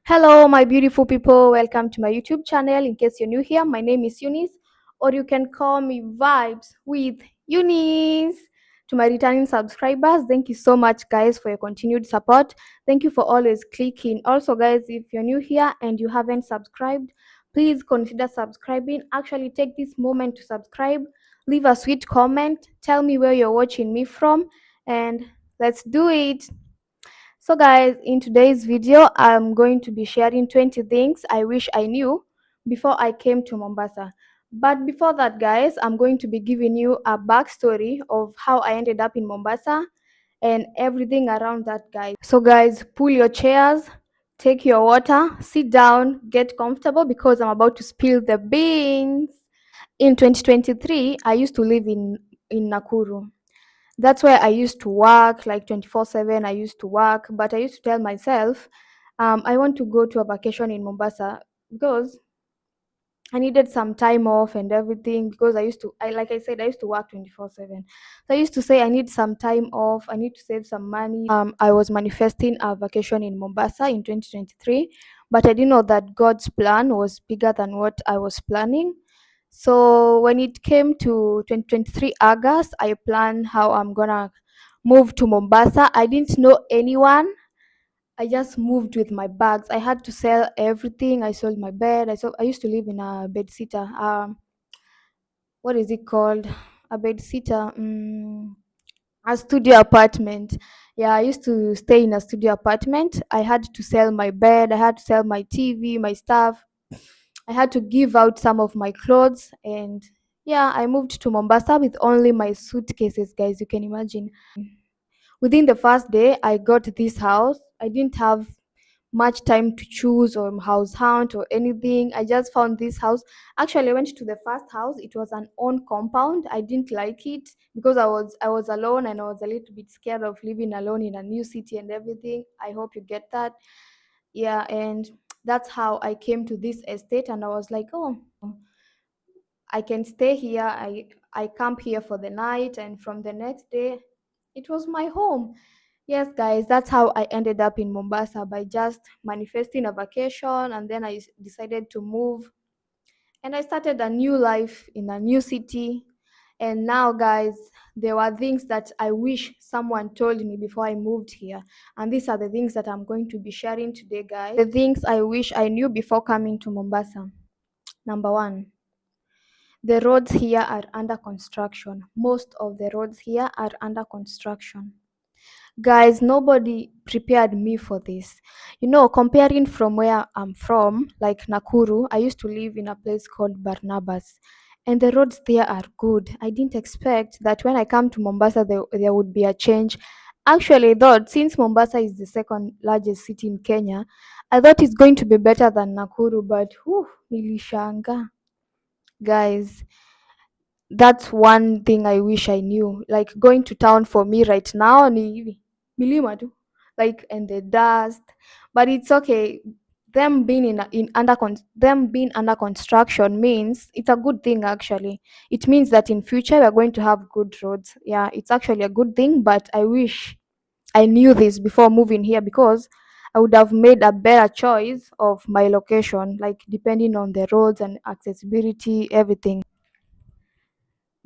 Hello, my beautiful people. Welcome to my YouTube channel. In case you're new here, my name is Eunice, or you can call me Vibes with Eunice. To my returning subscribers, thank you so much, guys, for your continued support. Thank you for always clicking. Also, guys, if you're new here and you haven't subscribed, please consider subscribing. Actually, take this moment to subscribe. Leave a sweet comment. Tell me where you're watching me from, and let's do it. So guys, in today's video, I'm going to be sharing 20 things I wish I knew before I came to Mombasa. But before that, guys, I'm going to be giving you a backstory of how I ended up in Mombasa and everything around that, guys. So guys, pull your chairs, take your water, sit down, get comfortable because I'm about to spill the beans. In 2023, I used to live in Nakuru. That's where I used to work like 24/7. I used to work, but I used to tell myself, I want to go to a vacation in Mombasa because I needed some time off and everything because like I said, I used to work 24/7. So I used to say I need some time off. I need to save some money. I was manifesting a vacation in Mombasa in 2023, but I didn't know that God's plan was bigger than what I was planning. So when it came to 2023 August, I planned how I'm gonna move to Mombasa. I didn't know anyone. I just moved with my bags. I had to sell everything. I sold my bed. I used to live in a bed sitter. What is it called? A bed sitter. A studio apartment. Yeah, I used to stay in a studio apartment. I had to sell my bed. I had to sell my TV, my stuff. I had to give out some of my clothes, and yeah, I moved to Mombasa with only my suitcases, guys. You can imagine. Within the first day, I got this house. I didn't have much time to choose or house hunt or anything. I just found this house. Actually, I went to the first house. It was an own compound. I didn't like it because I was alone and I was a little bit scared of living alone in a new city and everything. I hope you get that. Yeah, and that's how I came to this estate, and I was like, oh, I can stay here. I camp here for the night, and from the next day, it was my home. Yes, guys, that's how I ended up in Mombasa, by just manifesting a vacation, and then I decided to move, and I started a new life in a new city. And now, guys, there were things that I wish someone told me before I moved here, and these are the things that I'm going to be sharing today, guys. The things I wish I knew before coming to Mombasa. Number one, the roads here are under construction. Most of the roads here are under construction. Guys, nobody prepared me for this. Comparing from where I'm from, like Nakuru, I used to live in a place called Barnabas, and the roads there are good. I didn't expect that when I come to Mombasa, there would be a change. Actually, I thought since Mombasa is the second largest city in Kenya, I thought it's going to be better than Nakuru, but whew, nilishanga. Guys, that's one thing I wish I knew. Like going to town for me right now ni milima tu, like, and the dust. But it's okay. Them being under construction means it's a good thing. Actually, it means that in future we are going to have good roads. Yeah, it's actually a good thing. But I wish I knew this before moving here, because I would have made a better choice of my location, like depending on the roads and accessibility, everything.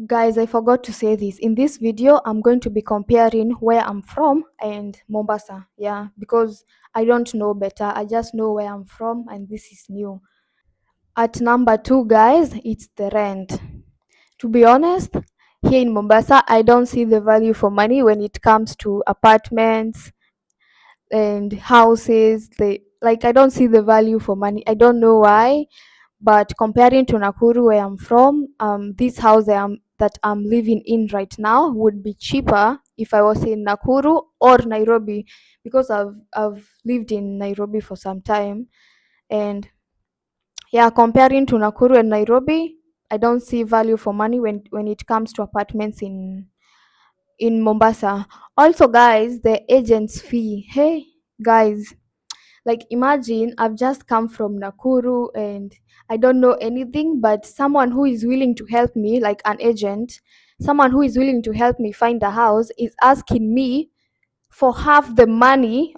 Guys, I forgot to say this. In this video, I'm going to be comparing where I'm from and Mombasa. Yeah, because I don't know better. I just know where I'm from, and this is new. At number two, guys, it's the rent. To be honest, here in Mombasa, I don't see the value for money when it comes to apartments and houses. I don't see the value for money. I don't know why. But comparing to Nakuru, where I'm from, this house that I'm living in right now would be cheaper if I was in Nakuru or Nairobi, because I've lived in Nairobi for some time. And yeah, comparing to Nakuru and Nairobi, I don't see value for money when it comes to apartments in Mombasa. Also, guys, the agent's fee. Hey, guys, like imagine I've just come from Nakuru and I don't know anything, but someone who is willing to help me, like an agent, someone who is willing to help me find a house, is asking me for half the money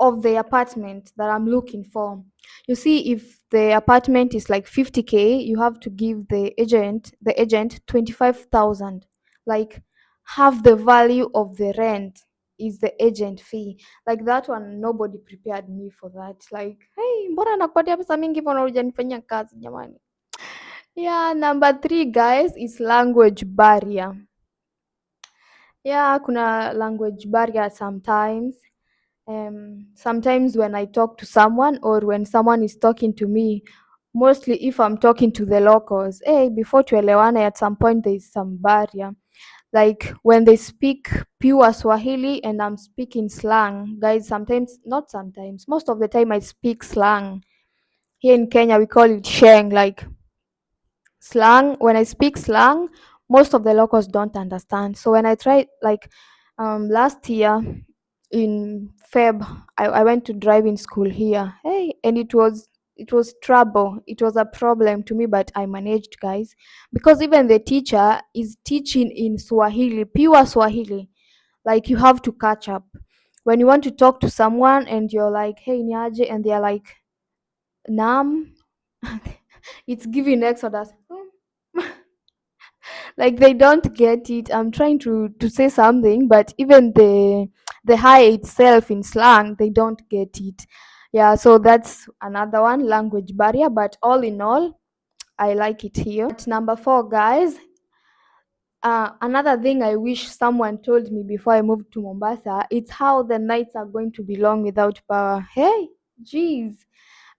of the apartment that I'm looking for. You see, if the apartment is like 50K, you have to give the agent 25,000. Like half the value of the rent is the agent fee. Like that one, nobody prepared me for that. Like, hey, mbona nakupatia pesa mingi mbona hujanifanyia kazi jamani? Yeah, number 3 guys is language barrier. Yeah, kuna language barrier sometimes. Sometimes when I talk to someone or when someone is talking to me, mostly if I'm talking to the locals, hey, before tuelewane, at some point there is some barrier. Like when they speak pure Swahili and I'm speaking slang, guys, sometimes, not sometimes, most of the time I speak slang. Here in Kenya, we call it sheng, like slang. When I speak slang, most of the locals don't understand. So when I try, like last year in Feb, I went to driving school here. Hey, and it was trouble. It was a problem to me, but I managed, guys, because even the teacher is teaching in Swahili, pure Swahili. Like you have to catch up. When you want to talk to someone and you're like, hey, niaje, and they're like, nam, it's giving Exodus. Like they don't get it. I'm trying to say something, but even the high itself in slang, they don't get it. Yeah, so that's another one, language barrier, but all in all, I like it here. At number 4, guys, another thing I wish someone told me before I moved to Mombasa, it's how the nights are going to be long without power. Hey, jeez.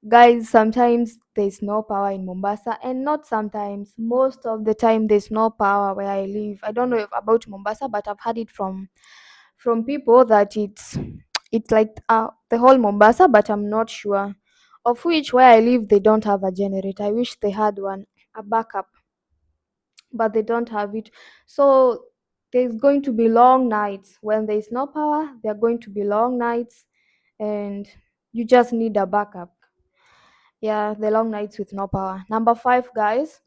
Guys, sometimes there's no power in Mombasa, and not sometimes, most of the time there's no power where I live. I don't know about Mombasa, but I've heard it from people that it's like the whole Mombasa, but I'm not sure. Of which where I live they don't have a generator. I wish they had one, a backup, but they don't have it. So there's going to be long nights when there's no power. There are going to be long nights, and you just need a backup. Yeah, the long nights with no power. Number 5, guys.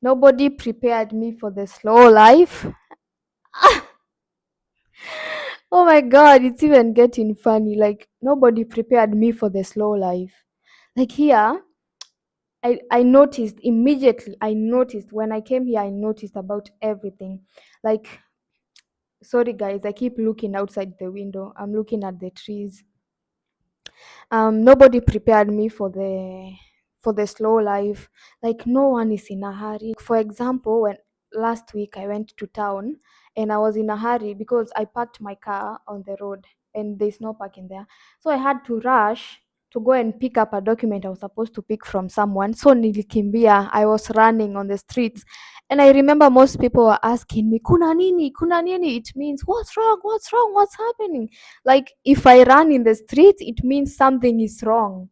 Nobody prepared me for the slow life. Oh my god, it's even getting funny. Like nobody prepared me for the slow life. Like here, I noticed immediately. I noticed when I came here, I noticed about everything. Like, sorry guys, I keep looking outside the window. I'm looking at the trees. Nobody prepared me for the slow life. Like no one is in a hurry. For example, when last week I went to town and I was in a hurry because I parked my car on the road and there's no parking there, so I had to rush to go and pick up a document I was supposed to pick from someone. So nilikimbia, I was running on the streets, and I remember most people were asking me, kuna nini, it means what's wrong, what's happening. Like if I run in the street, it means something is wrong.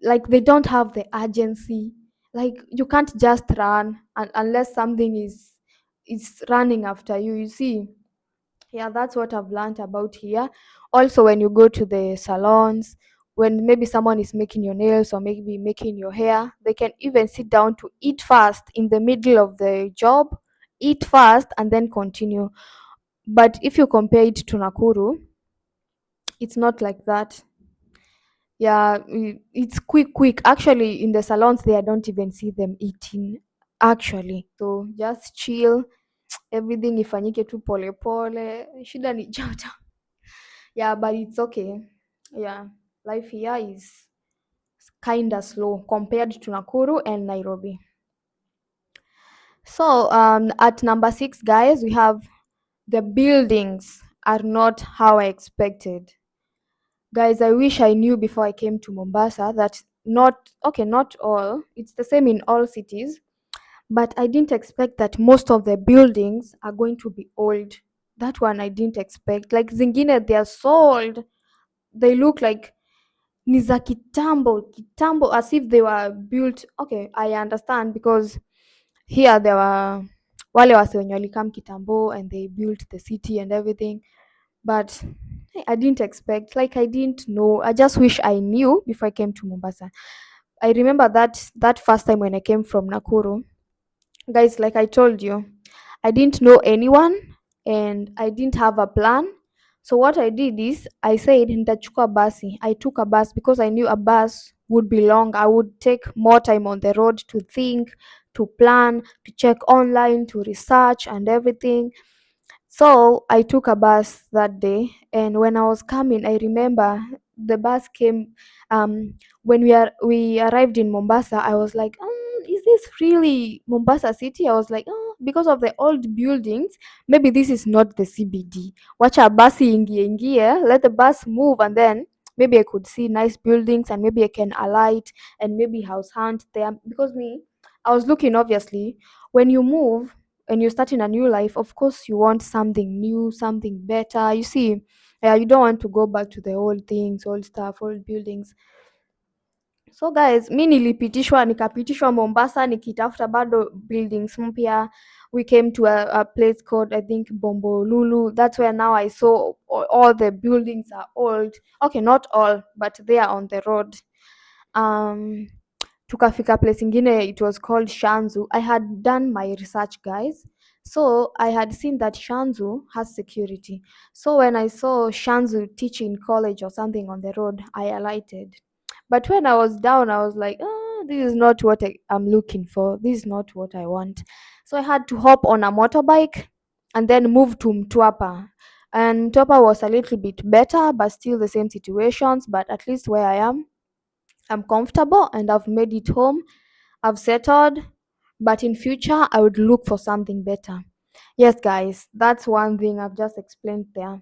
Like they don't have the urgency. Like you can't just run unless something is running after you. You see, yeah, that's what I've learned about here. Also, when you go to the salons, when maybe someone is making your nails or maybe making your hair, they can even sit down to eat fast in the middle of the job, eat fast and then continue. But if you compare it to Nakuru, it's not like that. Yeah, it's quick. Actually, in the salons there, I don't even see them eating. Actually, so just chill. Everything ifanyike tu pole pole. Shida ni joto. Yeah, but it's okay. Yeah, life here is kinda slow compared to Nakuru and Nairobi. So, at number 6, guys, we have the buildings are not how I expected. Guys, I wish I knew before I came to Mombasa that not all, it's the same in all cities, but I didn't expect that most of the buildings are going to be old. that one I didn't expect. Like zingine, they are sold. They look like ni za kitambo kitambo, as if they were built. Okay, I understand, because here there were wale wase wenye walikam kitambo and they built the city and everything, but I didn't expect, like I didn't know. I just wish I knew before I came to Mombasa. I remember that first time when I came from Nakuru, guys, like I told you, I didn't know anyone and I didn't have a plan. So what I did is I said nitachukua basi. I took a bus because I knew a bus would be long. I would take more time on the road to think, to plan, to check online, to research and everything. So I took a bus that day, and when I was coming, I remember the bus came. When we arrived in Mombasa, I was like, "Is this really Mombasa city?" I was like, "Oh, because of the old buildings, maybe this is not the CBD. Watch a bus ingie, let the bus move, and then maybe I could see nice buildings, and maybe I can alight and maybe house hunt there." Because me, I was looking, obviously when you move and you start in a new life, of course you want something new, something better. You see, you don't want to go back to the old things, old stuff, old buildings. So guys, mi nilipitishwa nikapitishwa Mombasa nikitafuta bado buildings mpya. We came to a place called, I think, Bombolulu. That's where now I saw all the buildings are old. Okay, not all, but they are on the road. um Tukafika place ingine, it was called Shanzu. I had done my research, guys, so I had seen that Shanzu has security. So when I saw Shanzu teaching college or something on the road, I alighted. But when I was down, I was like, oh, this is not what I'm looking for. This is not what I want. So I had to hop on a motorbike and then move to Mtwapa. And Mtwapa was a little bit better, but still the same situations. But at least where I am, I'm comfortable and I've made it home. I've settled, but in future I would look for something better. Yes, guys, that's one thing I've just explained there.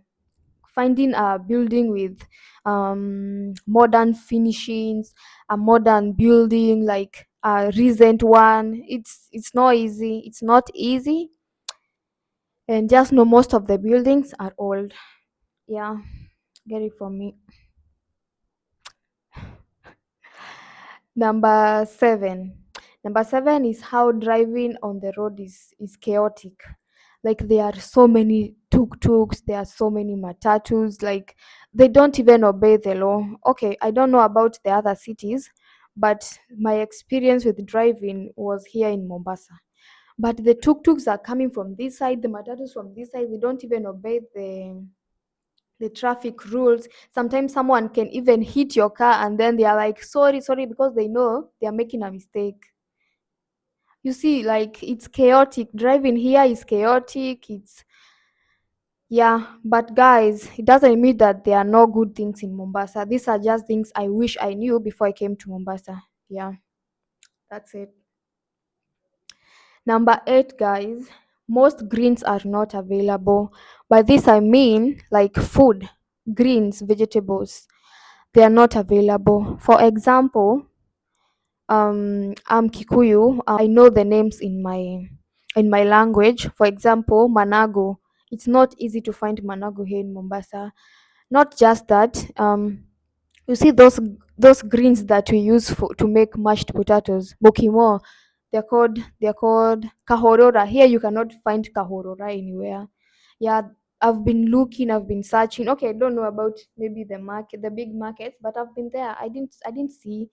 Finding a building with modern finishings, a modern building like a recent one. It's not easy. It's not easy, and just know most of the buildings are old. Yeah, get it from me. Number seven. Number seven is how driving on the road is chaotic. Like there are so many tuk-tuks, there are so many matatus, like they don't even obey the law. Okay, I don't know about the other cities, but my experience with driving was here in Mombasa. But the tuk-tuks are coming from this side, the matatus from this side, they don't even obey the traffic rules. Sometimes someone can even hit your car and then they are like, sorry, sorry, because they know they are making a mistake. You see, like it's chaotic. Driving here is chaotic. It's, yeah, but guys, it doesn't mean that there are no good things in Mombasa. These are just things I wish I knew before I came to Mombasa. Yeah, that's it. Number eight, guys, most greens are not available. By this I mean like food, greens, vegetables. They are not available. For example, I'm Kikuyu. I know the names in my language. For example, manago. It's not easy to find manago here in Mombasa. Not just that. You see those greens that we use to make mashed potatoes, bokimo. They're called kahorora. Here you cannot find kahorora anywhere. Yeah, I've been looking, I've been searching. Okay, I don't know about maybe the market, the big markets, but I've been there. I didn't see.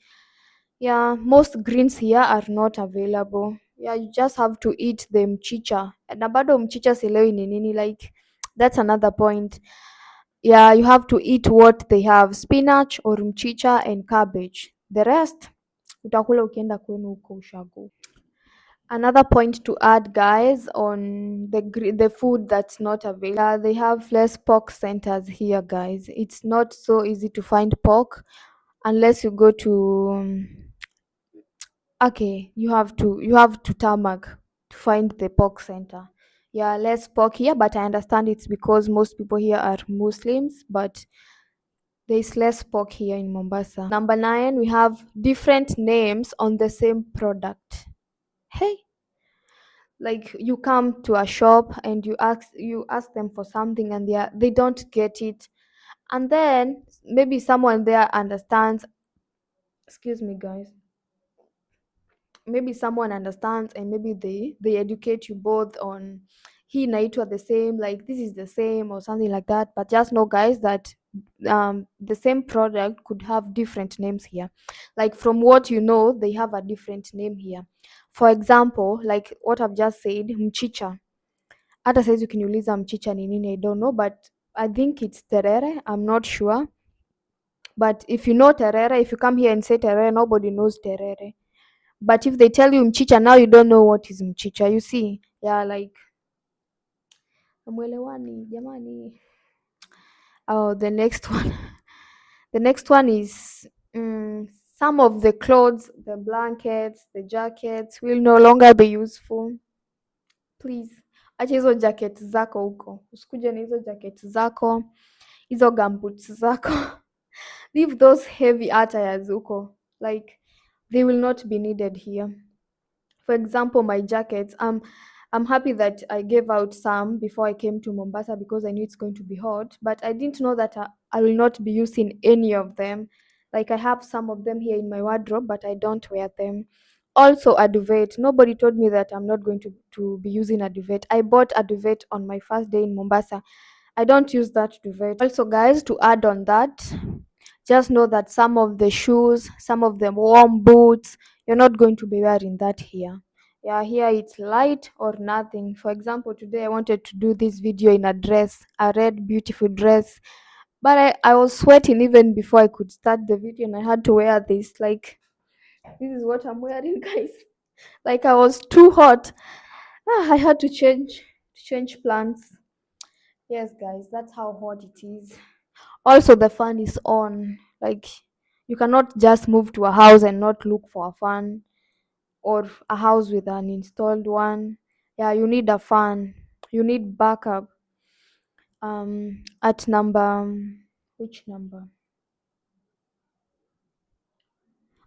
Yeah, most greens here are not available. Yeah, you just have to eat the mchicha. Na bado mchicha sielewi ni nini, like that's another point. Yeah, you have to eat what they have, spinach or mchicha and cabbage. The rest utakula ukienda kwenu huko ushago. Another point to add, guys, on the food that's not available. They have less pork centers here, guys. It's not so easy to find pork unless you go to okay, you have to tarmac to find the pork center. Yeah, less pork here, but I understand it's because most people here are Muslims, but there's less pork here in Mombasa. Number nine, we have different names on the same product. Hey, Like you come to a shop and you ask them for something and they don't get it, and then maybe someone there understands. Excuse me, guys. Maybe someone understands and maybe they educate you both on he naitwa the same, like this is the same or something like that. But just know, guys, that the same product could have different names here. Like from what you know, they have a different name here. For example, like what I've just said, mchicha. Hata saizi ukiniuliza mchicha ni nini, I don't know, but I think it's terere, I'm not sure. But if you know terere, if you come here and say terere, nobody knows terere. But if they tell you mchicha, now you don't know what is mchicha. You see, yeah, like mwelewani jamani. Oh, the next one. The next one is some of the clothes, the blankets, the jackets will no longer be useful. Please, acha hizo jacket zako huko, usikuje na hizo jacket zako, hizo gumboots zako. Leave those heavy attires huko, like they will not be needed here. For example, my jackets. I'm happy that I gave out some before I came to Mombasa because I knew it's going to be hot. But I didn't know that I will not be using any of them. Like I have some of them here in my wardrobe, but I don't wear them. Also, a duvet. Nobody told me that I'm not going to be using a duvet. I bought a duvet on my first day in Mombasa. I don't use that duvet. Also, guys, to add on that, just know that some of the shoes, some of the warm boots, you're not going to be wearing that here. Yeah, here it's light or nothing. For example, today I wanted to do this video in a dress, a red beautiful dress, but I was sweating even before I could start the video, and I had to wear this. Like, this is what I'm wearing, guys. Like, I was too hot. I had to change plans. Yes, guys, that's how hot it is. Also, the fan is on. Like, you cannot just move to a house and not look for a fan, or a house with an installed one. Yeah, you need a fan. You need backup. At number, which number?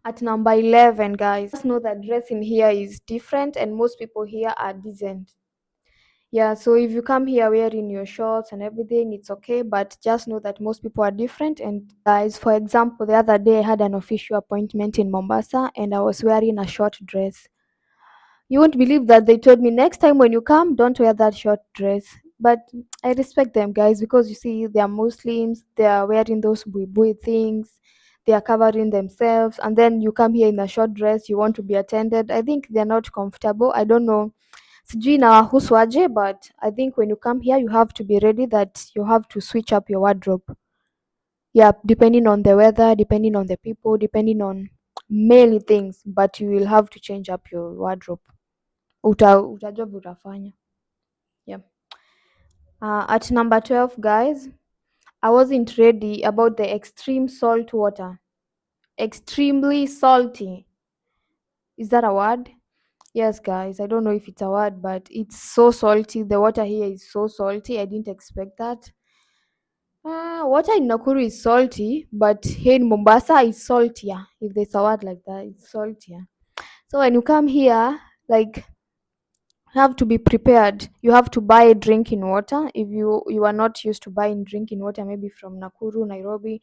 At number 11, guys. Just know that dressing here is different, and most people here are decent. Yeah, so if you come here wearing your shorts and everything, it's okay, but just know that most people are different. And guys, for example, the other day I had an official appointment in Mombasa and I was wearing a short dress. You won't believe that they told me next time when you come, don't wear that short dress. But I respect them, guys, because you see, they are Muslims, they are wearing those bui things, they are covering themselves, and then you come here in a short dress, you want to be attended. I think they're not comfortable. I don't know. Sijui inawahusu aje, but I think when you come here, you have to be ready that you have to switch up your wardrobe. Yeah, depending on the weather, depending on the people, depending on many things, but you will have to change up your wardrobe. Utajua vile utafanya. Yeah. At number 12, guys, I wasn't ready about the extreme salt water. Extremely salty. Is that a word? Yes, guys. I don't know if it's a word, but it's so salty. The water here is so salty. I didn't expect that. Water in Nakuru is salty, but here in Mombasa it's saltier. If there's a word like that, it's saltier. So when you come here, like, you have to be prepared. You have to buy drinking water. If you are not used to buying drinking water, maybe from Nakuru, Nairobi,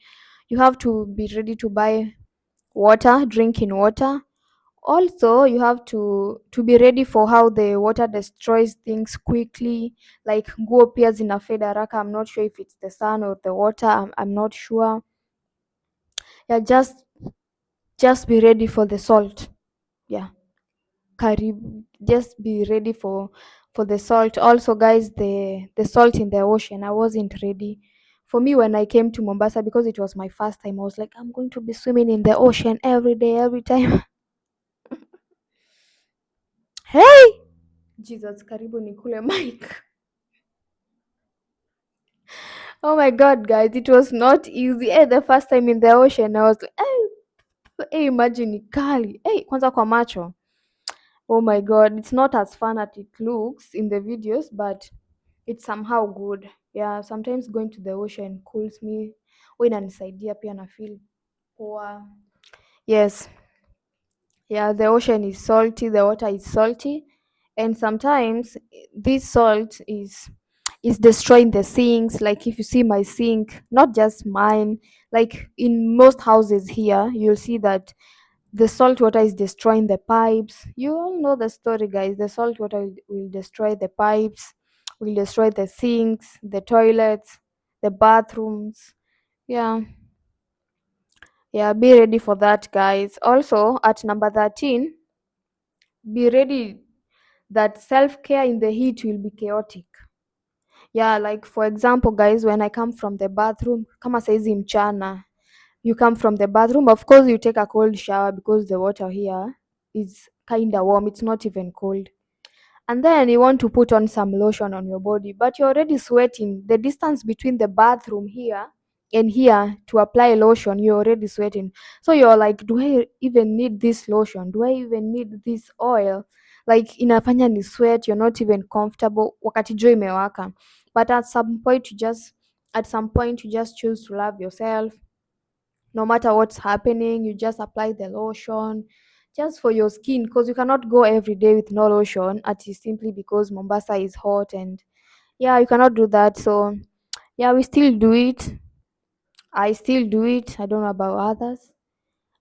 you have to be ready to buy water, drinking water. Also, you have to be ready for how the water destroys things quickly. Like nguo appears in a fade haraka. I'm not sure if it's the sun or the water. I'm not sure. Yeah, just be ready for the salt. Yeah. Just be ready for the salt. Also, guys, the salt in the ocean, I wasn't ready. For me, when I came to Mombasa, because it was my first time, I was like, I'm going to be swimming in the ocean every day, every time. Hey, Jesus, karibu nikule mic. Oh my god, guys, it was not easy. The first time in the ocean, I was like, hey, imagine ni kali. Hey, kwanza kwa macho. Oh my god, it's not as fun as it looks in the videos, but it's somehow good. Yeah, sometimes going to the ocean cools me. Huwa inanisaidia pia na feel poa. Yes. Yeah, the ocean is salty, the water is salty. And sometimes this salt is destroying the sinks. Like if you see my sink, not just mine, like in most houses here, you'll see that the salt water is destroying the pipes. You all know the story, guys. The salt water will destroy the pipes, will destroy the sinks, the toilets, the bathrooms. Yeah, yeah, be ready for that, guys. Also, at number 13, be ready that self care in the heat will be chaotic. Yeah, like for example, guys, when I come from the bathroom, kama saizi mchana, you come from the bathroom, of course you take a cold shower because the water here is kind of warm, it's not even cold. And then you want to put on some lotion on your body, but you're already sweating. The distance between the bathroom here and here to apply lotion, you're already sweating. So you're like, do I even need this lotion? Do I even need this oil? Like inafanya ni sweat, you're not even comfortable wakati jua imewaka. But at some point you just choose to love yourself. No matter what's happening, you just apply the lotion just for your skin, because you cannot go every day with no lotion at simply because Mombasa is hot. And yeah, you cannot do that. So yeah, we still do it. I still do it. I don't know about others.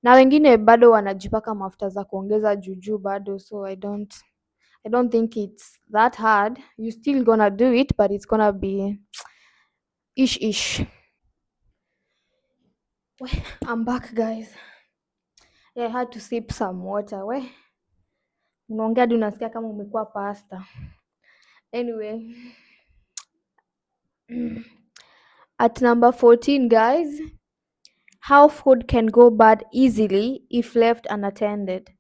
Na wengine bado wanajipaka mafuta za kuongeza juju bado, so I don't think it's that hard. You still gonna do it, but it's gonna be ish. I'm back, guys. Yeah, I had to sip some water. Unaongea hadi unasikia kama umekuwa pasta. Anyway, at number 14, guys, how food can go bad easily if left unattended.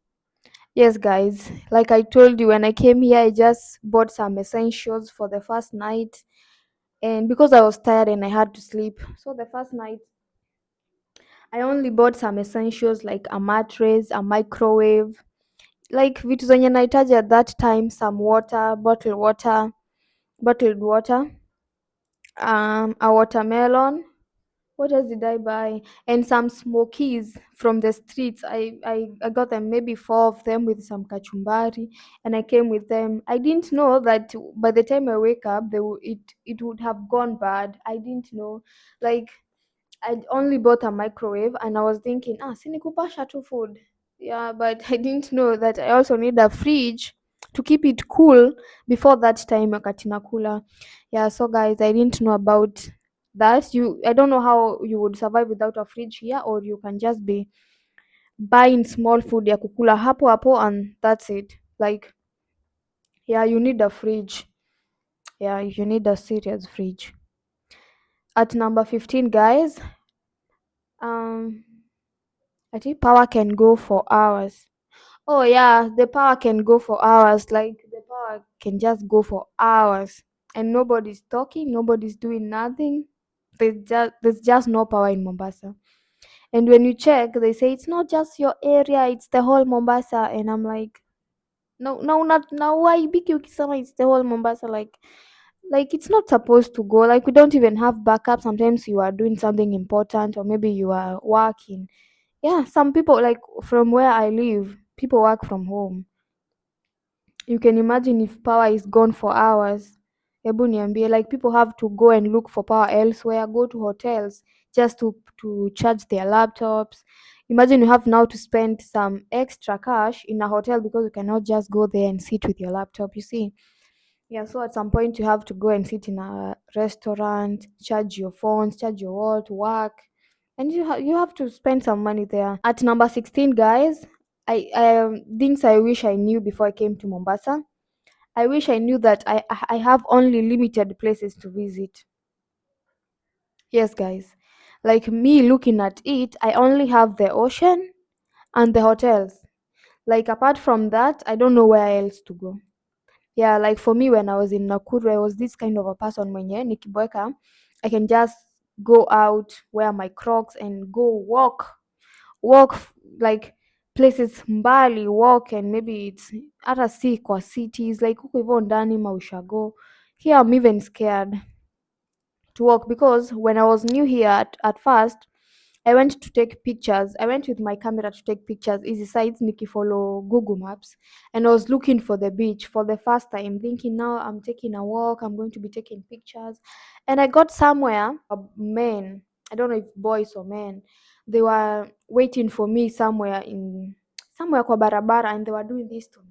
Yes, guys, like I told you, when I came here, I just bought some essentials for the first night. And because I was tired and I had to sleep, so the first night, I only bought some essentials like a mattress, a microwave, like vitu zenye nahitaji at that time, some water, bottled water, a watermelon. What else did I buy? And some smokies from the streets. I got them, maybe four of them with some kachumbari, and I came with them. I didn't know that by the time I wake up, it would have gone bad. I didn't know, like I only bought a microwave, and I was thinking, sinikupasha tu food. Yeah, but I didn't know that I also need a fridge to keep it cool before that time wakati nakula. Yeah, so guys, I didn't know about that. I don't know how you would survive without a fridge here, or you can just be buying small food ya kukula hapo hapo and that's it. Like, yeah, you need a fridge. Yeah, you need a serious fridge. At number 15, guys, um I think power can go for hours. Oh yeah, the power can go for hours. Like the power can just go for hours, and nobody's talking, nobody's doing nothing. There's just no power in Mombasa. And when you check, they say it's not just your area, it's the whole Mombasa. And I'm like, no, no, not now. Why biki ukisema it's the whole Mombasa? Like it's not supposed to go. Like we don't even have backup. Sometimes you are doing something important, or maybe you are working. Yeah, some people, like from where I live, people work from home. You can imagine if power is gone for hours. Hebu niambie, like people have to go and look for power elsewhere, go to hotels just to charge their laptops. Imagine you have now to spend some extra cash in a hotel because you cannot just go there and sit with your laptop, you see. Yeah, so at some point you have to go and sit in a restaurant, charge your phones, charge your wallet, work, and you have to spend some money there. At number 16, guys, I things I wish I knew before I came to Mombasa. I wish I knew that I have only limited places to visit. Yes, guys. Like me looking at it, I only have the ocean and the hotels. Like apart from that, I don't know where else to go. Yeah, like for me when I was in Nakuru, I was this kind of a person mwenye nikiboeka, I can just go out, wear my Crocs and go like places mbali, walk, and maybe it's hata si kwa cities, like huko hivyo ndani maushago. Here I'm even scared to walk because when I was new here at first, I went to take pictures. I went with my camera to take pictures. Easy sides, Nikki follow Google Maps, and I was looking for the beach for the first time, thinking now I'm taking a walk. I'm going to be taking pictures, and I got somewhere. Men, I don't know if boys or men, they were waiting for me somewhere kwa barabara, and they were doing this to me.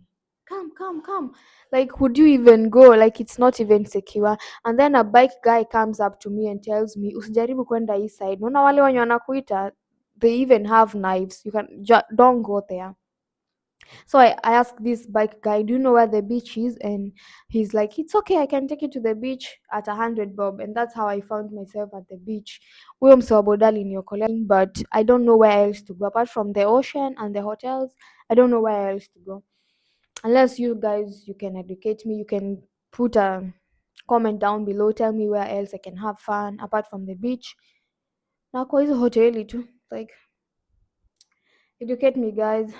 Come, come, come. Like, would you even go? Like, it's not even secure. And then a bike guy comes up to me and tells me, usijaribu kwenda hii side. Unaona wale wenye wanakuita, they even have knives. You don't go there. So I asked this bike guy, do you know where the beach is? And he's like, it's okay, I can take you to the beach at 100 bob. And that's how I found myself at the beach. Huyo mse wa boda aliniokolea, but I don't know where else to go. Apart from the ocean and the hotels, I don't know where else to go. Unless you guys, you can educate me, you can put a comment down below, tell me where else I can have fun apart from the beach na kwa hizo hoteli tu, like, educate me guys.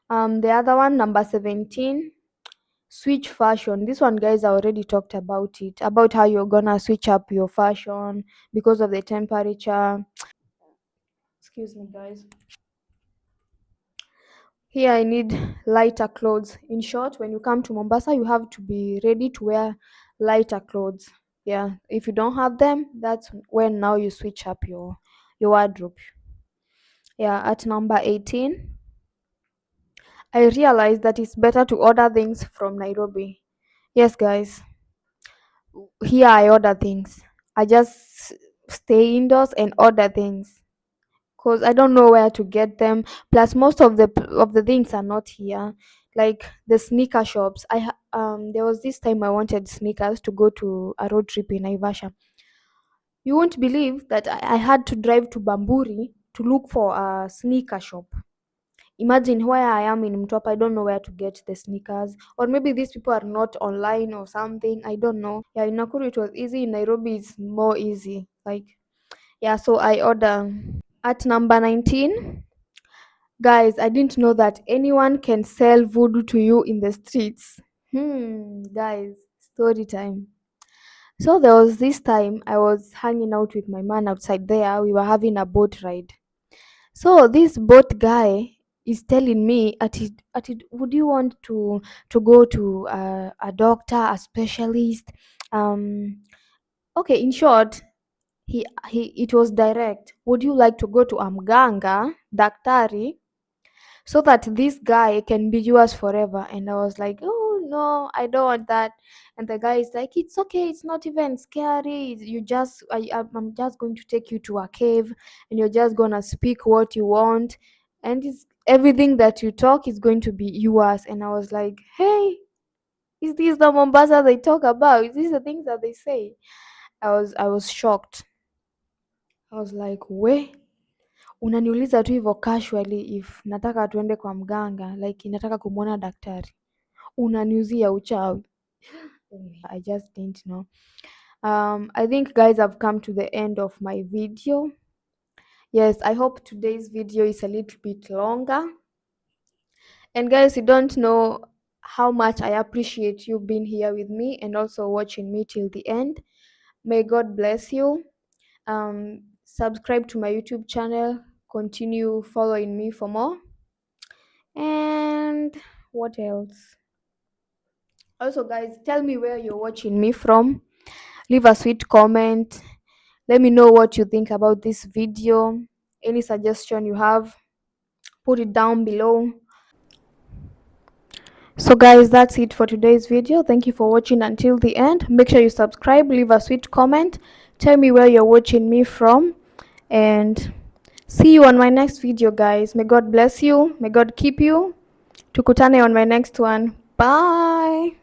The other one, number 17, switch fashion. This one, guys, I already talked about it, about how you're gonna switch up your fashion because of the temperature. Excuse me, guys. Here I need lighter clothes. In short, when you come to Mombasa, you have to be ready to wear lighter clothes. Yeah, if you don't have them, that's when now you switch up your wardrobe. Yeah, at number 18, I realized that it's better to order things from Nairobi. Yes, guys, here I order things. I just stay indoors and order things because I don't know where to get them. Plus, most of the things are not here. Like the sneaker shops. There was this time I wanted sneakers to go to a road trip in Naivasha. You won't believe that I had to drive to Bamburi to look for a sneaker shop. Imagine where I am in Mtwapa, I don't know where to get the sneakers. Or maybe these people are not online or something. I don't know. Yeah, in Nakuru it was easy. In Nairobi it's more easy. Like, yeah, so I order. At number 19, guys, I didn't know that anyone can sell voodoo to you in the streets. Guys, story time. So there was this time I was hanging out with my man outside there. We were having a boat ride. So this boat guy is telling me, would you want to go to a doctor, a specialist? Um, okay, in short, he it was direct. Would you like to go to a mganga, daktari, so that this guy can be yours forever? And I was like, oh no, I don't want that. And the guy is like, it's okay, it's not even scary. I'm just going to take you to a cave, and you're just gonna speak what you want, and it's everything that you talk is going to be yours. And I was like, hey, is this the Mombasa they talk about? Is this the things that they say? I was shocked. I was like, we unaniuliza tu hivyo casually if nataka tuende kwa mganga, like nataka kumwona daktari, unaniuzia uchawi. I just didn't know. I think, guys, I've come to the end of my video. Yes, I hope today's video is a little bit longer. And guys, you don't know how much I appreciate you being here with me and also watching me till the end. May God bless you. Subscribe to my YouTube channel, continue following me for more. And what else? Also, guys, tell me where you're watching me from. Leave a sweet comment. Let me know what you think about this video. Any suggestion you have, put it down below. So guys, that's it for today's video. Thank you for watching until the end. Make sure you subscribe, leave a sweet comment, tell me where you're watching me from, and see you on my next video, guys. May God bless you, may God keep you. Tukutane on my next one. Bye.